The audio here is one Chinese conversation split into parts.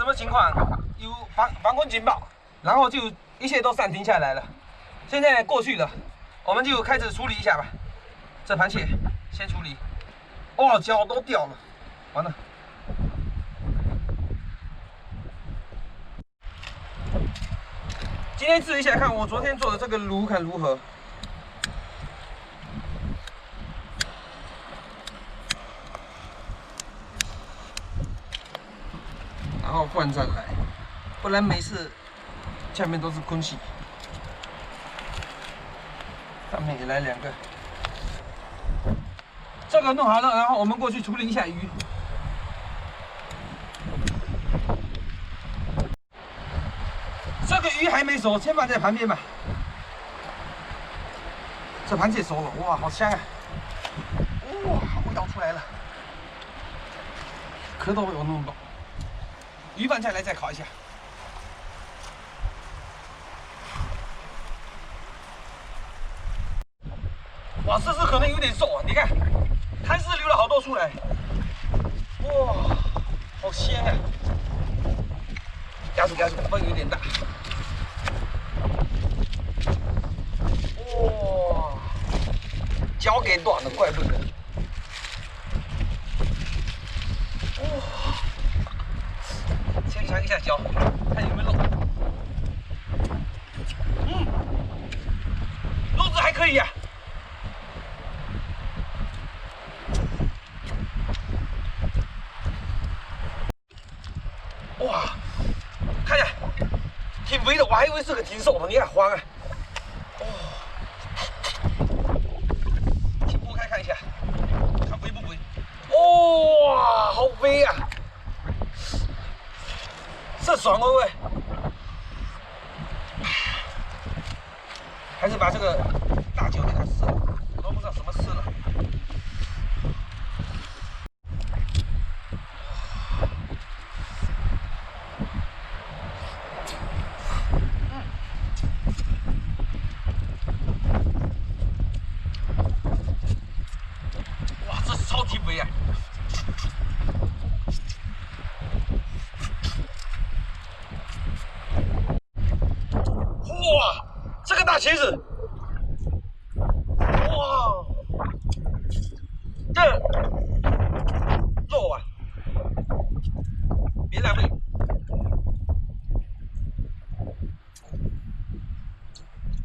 什么情况？有防空警报，然后就一切都暂停下来了。现在过去了，我们就开始处理一下吧。这盘蟹先处理。哇，脚都掉了，完了。今天试一下，看我昨天做的这个炉看如何。然后换上来，不然每次下面都是空气。上面也来2个。这个弄好了，然后我们过去处理一下鱼。这个鱼还没熟，先放在旁边吧。这盘蟹熟了，哇，好香啊！哇，味道出来了，壳都有弄到。鱼放下来再烤一下。哇，这只可能有点瘦啊！你看，汤汁流了好多出来。哇，好鲜啊！加速，风有点大。哇，脚给断了，怪不得。哇，先尝一下脚，看有没有肉。肉质还可以呀。哇，看一下，挺肥的，我还以为是个挺瘦的，你看黄啊。哦，先剥开看一下，看肥不肥？哇，好肥啊！这爽不会？还是把这个大脚给它撕了，我都不知道怎么撕了。超级肥啊！哇，这个大茄子，哇，这肉啊，别浪费。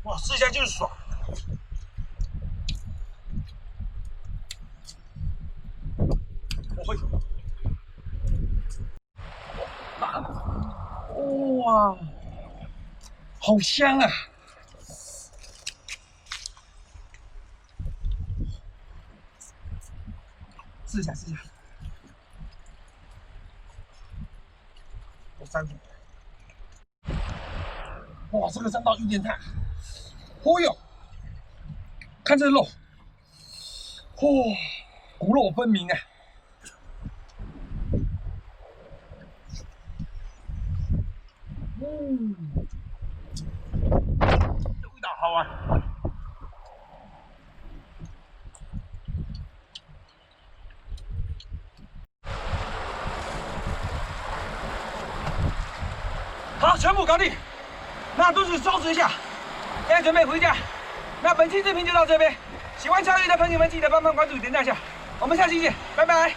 哇，吃起来就是爽。哇，好香啊！试一下，我3组。哇，这个3道有点烫。哦哟，看这肉，哇，骨肉分明啊！这味道好啊！好，全部搞定。那都是收拾一下，现在准备回家。那本期视频就到这边，喜欢鲨鱼的朋友们记得帮忙关注、点赞一下。我们下期见，拜拜。